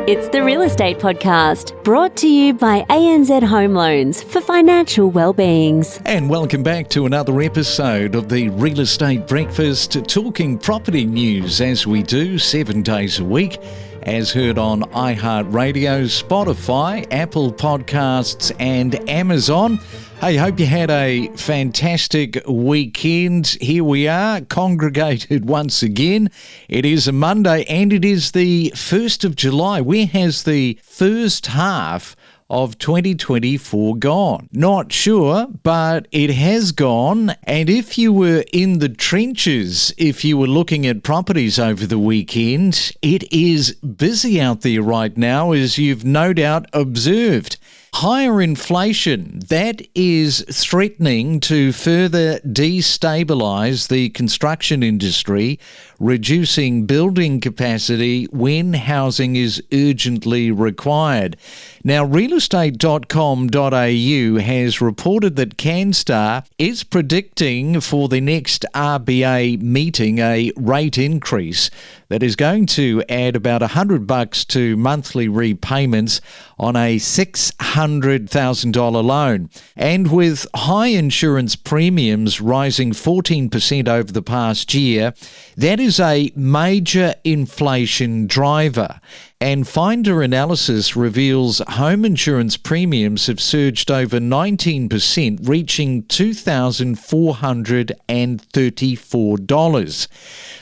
It's the Real Estate Podcast, brought to you by ANZ Home Loans for financial well-beings. And welcome back to another episode of the Real Estate Breakfast, talking property news as we do 7 days a week, as heard on iHeartRadio, Spotify, Apple Podcasts and Amazon. Hey, hope you had a fantastic weekend. Here we are, congregated once again. It is a Monday and it is the 1st of July. Where has the first half of 2024 gone? Not sure, but it has gone. And if you were in the trenches, if you were looking at properties over the weekend, it is busy out there right now, as you've no doubt observed. Higher inflation, that is threatening to further destabilise the construction industry, reducing building capacity when housing is urgently required. Now, realestate.com.au has reported that Canstar is predicting for the next RBA meeting a rate increase that is going to add about $100 to monthly repayments on a $600,000 loan. And with high insurance premiums rising 14% over the past year, that is a major inflation driver. And Finder analysis reveals home insurance premiums have surged over 19%, reaching $2,434.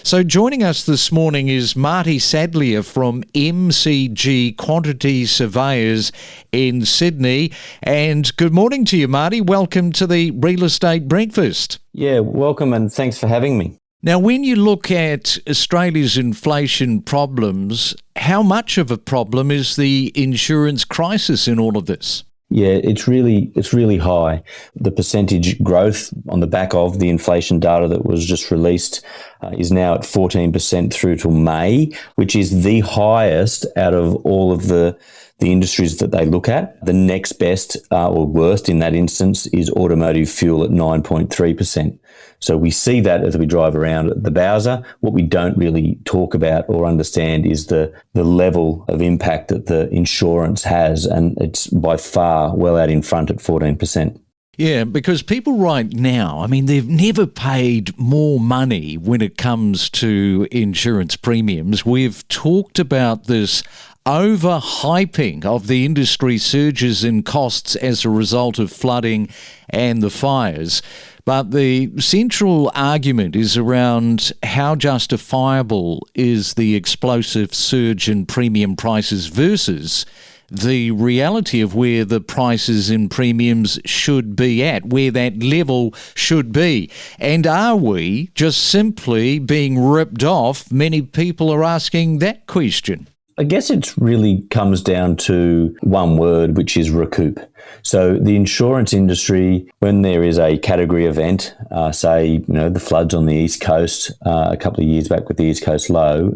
So joining us this morning is Marty Sadlier from MCG Quantity Surveyors in Sydney. And good morning to you, Marty. Welcome to the Real Estate Breakfast. Yeah, welcome and thanks for having me. Now, when you look at Australia's inflation problems, how much of a problem is the insurance crisis in all of this? Yeah, it's really high. The percentage growth on the back of the inflation data that was just released is now at 14% through till May, which is the highest out of all of the industries that they look at. The next best or worst in that instance is automotive fuel at 9.3%. So we see that as we drive around the Bowser. What we don't really talk about or understand is the level of impact that the insurance has, and it's by far well out in front at 14%. Yeah, because people right now, I mean, they've never paid more money when it comes to insurance premiums. We've talked about this overhyping of the industry surges in costs as a result of flooding and the fires. But the central argument is around how justifiable is the explosive surge in premium prices versus the reality of where the prices in premiums should be at, where that level should be. And are we just simply being ripped off? Many people are asking that question. I guess it really comes down to one word, which is recoup. So the insurance industry, when there is a category event, say, the floods on the East Coast a couple of years back with the East Coast low,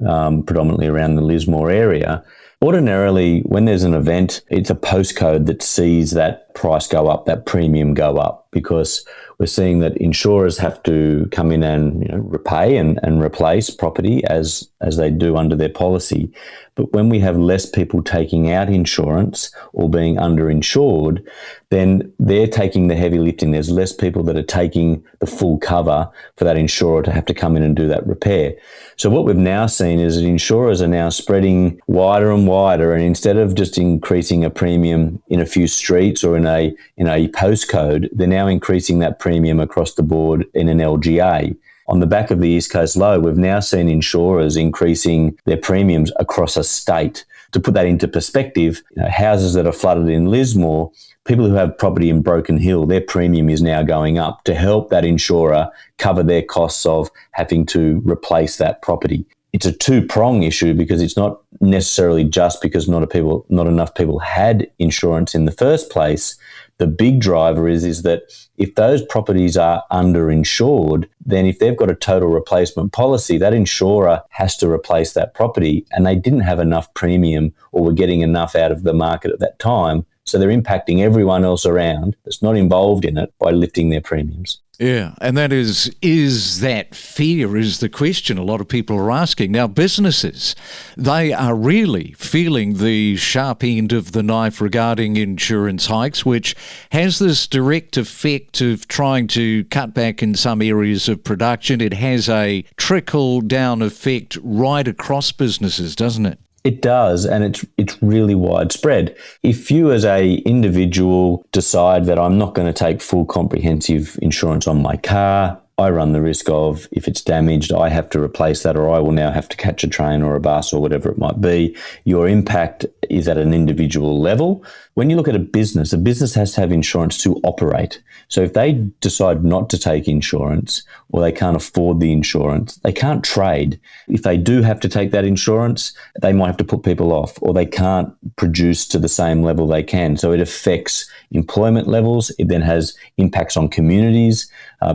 predominantly around the Lismore area, ordinarily, when there's an event, it's a postcode that sees that price go up, that premium go up, because we're seeing that insurers have to come in and repay and replace property as they do under their policy. But when we have less people taking out insurance or being underinsured, then they're taking the heavy lifting. There's less people that are taking the full cover for that insurer to have to come in and do that repair. So what we've now seen is that insurers are now spreading wider and wider, and instead of just increasing a premium in a few streets or in a postcode, they're now increasing that premium across the board in an LGA. On the back of the East Coast low, we've now seen insurers increasing their premiums across a state. To put that into perspective, houses that are flooded in Lismore, people who have property in Broken Hill, their premium is now going up to help that insurer cover their costs of having to replace that property. It's a two-prong issue because it's not necessarily just because not enough people had insurance in the first place. The big driver is that if those properties are underinsured, then if they've got a total replacement policy, that insurer has to replace that property, and they didn't have enough premium or were getting enough out of the market at that time, So they're impacting everyone else around that's not involved in it by lifting their premiums. Yeah, and that is that fear is the question a lot of people are asking. Now, businesses, they are really feeling the sharp end of the knife regarding insurance hikes, which has this direct effect of trying to cut back in some areas of production. It has a trickle-down effect right across businesses, doesn't it? It does, and it's really widespread. If you as a individual decide that I'm not going to take full comprehensive insurance on my car, I run the risk of, if it's damaged, I have to replace that, or I will now have to catch a train or a bus or whatever it might be. Your impact is at an individual level. When you look at a business has to have insurance to operate. So if they decide not to take insurance, or they can't afford the insurance, they can't trade. If they do have to take that insurance, they might have to put people off, or they can't produce to the same level they can. So it affects employment levels. It then has impacts on communities.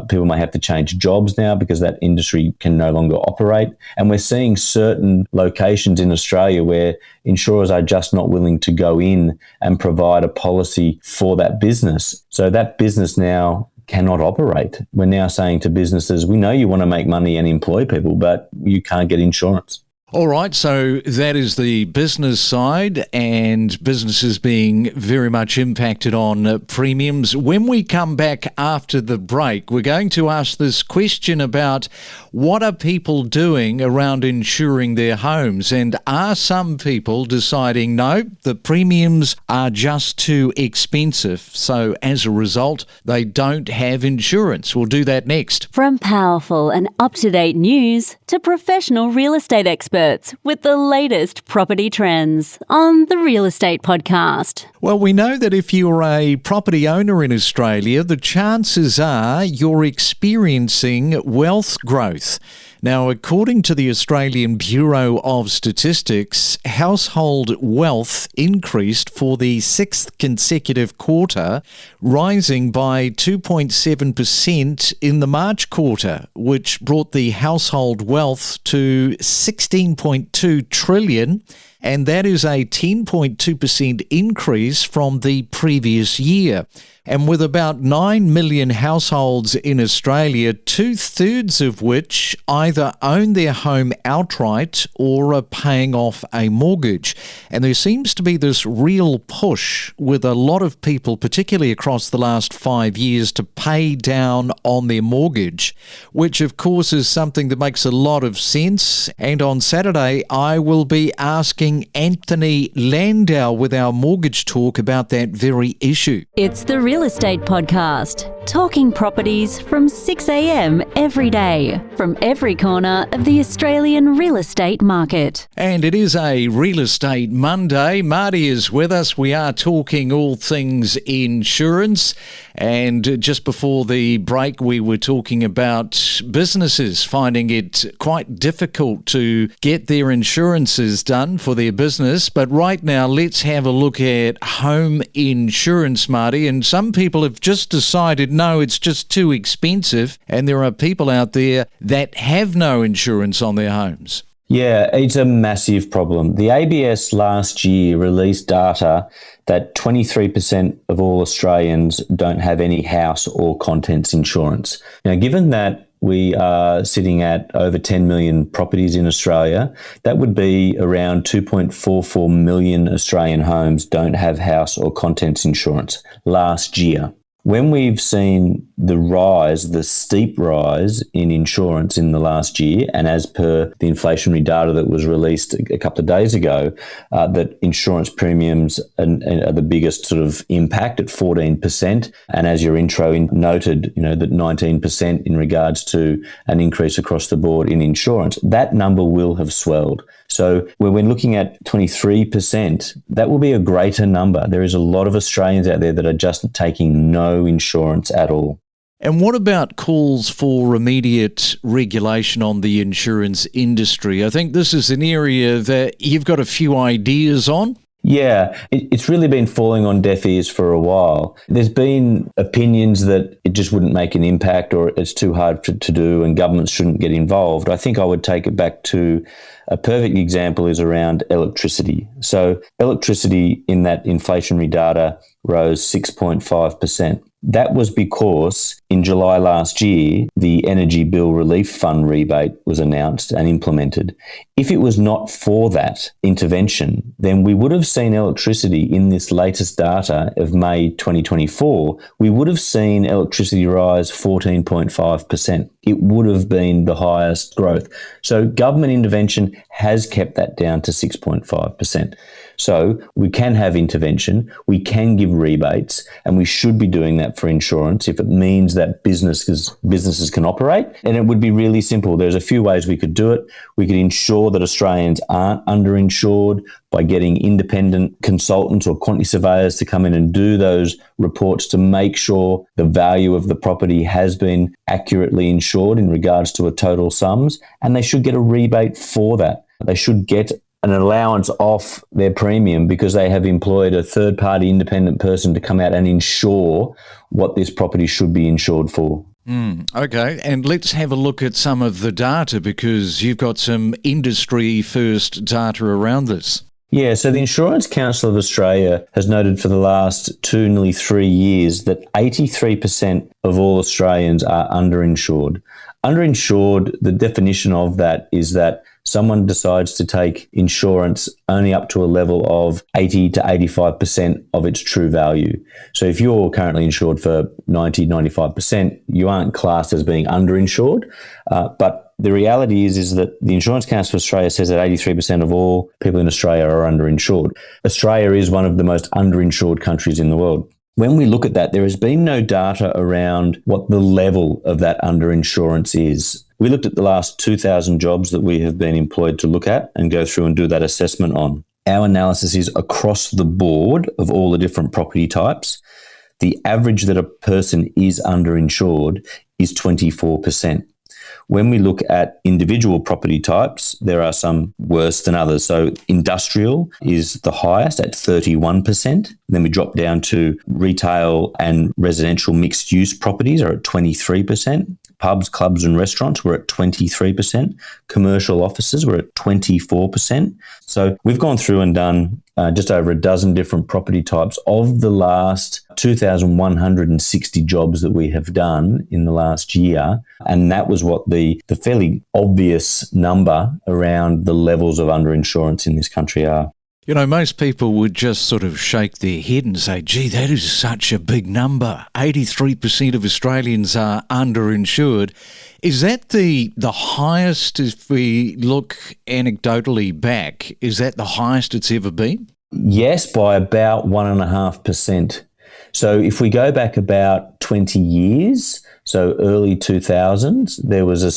People may have to change jobs now because that industry can no longer operate. And we're seeing certain locations in Australia where insurers are just not willing to go in and provide a policy for that business. So that business now cannot operate. We're now saying to businesses, we know you want to make money and employ people, but you can't get insurance. All right, so that is the business side, and businesses being very much impacted on premiums. When we come back after the break, we're going to ask this question about what are people doing around insuring their homes, and are some people deciding, no, the premiums are just too expensive, so as a result, they don't have insurance. We'll do that next. From powerful and up-to-date news to professional real estate experts with the latest property trends on the Real Estate Podcast. Well, we know that if you're a property owner in Australia, the chances are you're experiencing wealth growth. Now, according to the Australian Bureau of Statistics, household wealth increased for the sixth consecutive quarter, rising by 2.7% in the March quarter, which brought the household wealth to 16.2 trillion, and that is a 10.2% increase from the previous year. And with about 9 million households in Australia, 2/3 of which either own their home outright or are paying off a mortgage. And there seems to be this real push with a lot of people, particularly across the last 5 years, to pay down on their mortgage, which of course is something that makes a lot of sense. And on Saturday, I will be asking Anthony Landau with our mortgage talk about that very issue. It's the Real Estate Podcast, talking properties from 6 a.m. every day, from every corner of the Australian real estate market. And it is a Real Estate Monday. Marty is with us. We are talking all things insurance. And just before the break, we were talking about businesses finding it quite difficult to get their insurances done for their business. But right now, let's have a look at home insurance, Marty. And some people have just decided, no, it's just too expensive. And there are people out there that have no insurance on their homes. Yeah, it's a massive problem. The ABS last year released data that 23% of all Australians don't have any house or contents insurance. Now, given that we are sitting at over 10 million properties in Australia, that would be around 2.44 million Australian homes don't have house or contents insurance last year. When we've seen the rise, the steep rise in insurance in the last year, and as per the inflationary data that was released a couple of days ago, that insurance premiums are the biggest sort of impact at 14%. And as your intro noted, that 19% in regards to an increase across the board in insurance, that number will have swelled. So when looking at 23%, that will be a greater number. There is a lot of Australians out there that are just taking no insurance at all. And what about calls for immediate regulation on the insurance industry? I think this is an area that you've got a few ideas on. Yeah, it's really been falling on deaf ears for a while. There's been opinions that it just wouldn't make an impact or it's too hard to do and governments shouldn't get involved. I think I would take it back to A perfect example is around electricity. So electricity in that inflationary data rose 6.5%. That was because in July last year, the Energy Bill Relief Fund rebate was announced and implemented. If it was not for that intervention, then we would have seen electricity in this latest data of May 2024, we would have seen electricity rise 14.5%. It would have been the highest growth. So government intervention has kept that down to 6.5%. So we can have intervention, we can give rebates, and we should be doing that for insurance if it means that businesses can operate. And it would be really simple. There's a few ways we could do it. We could ensure that Australians aren't underinsured by getting independent consultants or quantity surveyors to come in and do those reports to make sure the value of the property has been accurately insured in regards to a total sums, and they should get a rebate for that. They should get an allowance off their premium because they have employed a third-party independent person to come out and ensure what this property should be insured for. Okay, and let's have a look at some of the data because you've got some industry-first data around this. Yeah, so the Insurance Council of Australia has noted for the last nearly 3 years that 83% of all Australians are underinsured. Underinsured, the definition of that is that someone decides to take insurance only up to a level of 80 to 85% of its true value. So if you're currently insured for 90, 95%, you aren't classed as being underinsured. But the reality is that the Insurance Council of Australia says that 83% of all people in Australia are underinsured. Australia is one of the most underinsured countries in the world. When we look at that, there has been no data around what the level of that underinsurance is. We looked at the last 2,000 jobs that we have been employed to look at and go through and do that assessment on. Our analysis is across the board of all the different property types. The average that a person is underinsured is 24%. When we look at individual property types, there are some worse than others. So industrial is the highest at 31%. Then we drop down to retail and residential mixed-use properties are at 23%. Pubs, clubs and restaurants were at 23%. Commercial offices were at 24%. So we've gone through and done just over a dozen different property types of the last 2,160 jobs that we have done in the last year. And that was what the fairly obvious number around the levels of underinsurance in this country are. You know, most people would just sort of shake their head and say, gee, that is such a big number. 83% of Australians are underinsured. Is that the highest, if we look anecdotally back, is that the highest it's ever been? Yes, by about 1.5%. So if we go back about 20 years, so early 2000s, there was a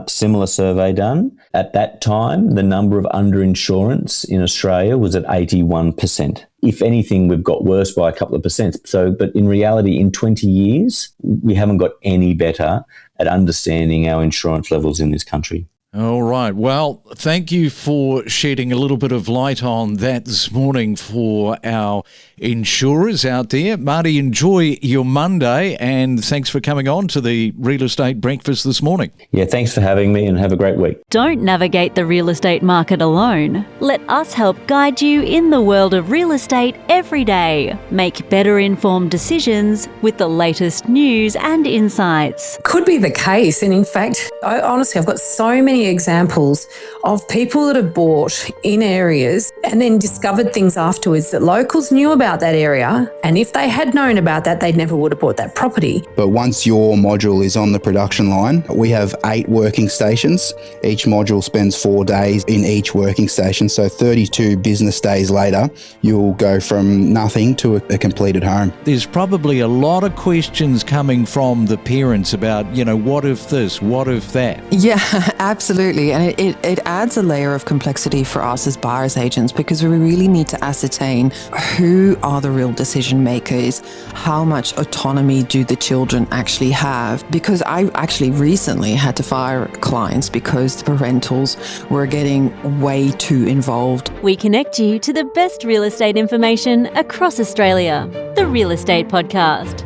similar survey done. At that time, the number of underinsurance in Australia was at 81%. If anything, we've got worse by a couple of percent. But in reality, in 20 years, we haven't got any better at understanding our insurance levels in this country. All right. Well, thank you for shedding a little bit of light on that this morning for our insurers out there. Marty, enjoy your Monday and thanks for coming on to the Real Estate Breakfast this morning. Yeah, thanks for having me and have a great week. Don't navigate the real estate market alone. Let us help guide you in the world of real estate every day. Make better informed decisions with the latest news and insights. Could be the case. And in fact, honestly, I've got so many examples of people that have bought in areas and then discovered things afterwards that locals knew about that area. And if they had known about that, they never would have bought that property. But once your module is on the production line, we have 8 working stations. Each module spends 4 days in each working station. So 32 business days later, you'll go from nothing to a completed home. There's probably a lot of questions coming from the parents about, what if this, what if that? Yeah, absolutely. And it adds a layer of complexity for us as buyer's agents because we really need to ascertain who are the real decision makers, how much autonomy do the children actually have, because I actually recently had to fire clients because the parentals were getting way too involved. We connect you to the best real estate information across Australia. The Real Estate Podcast.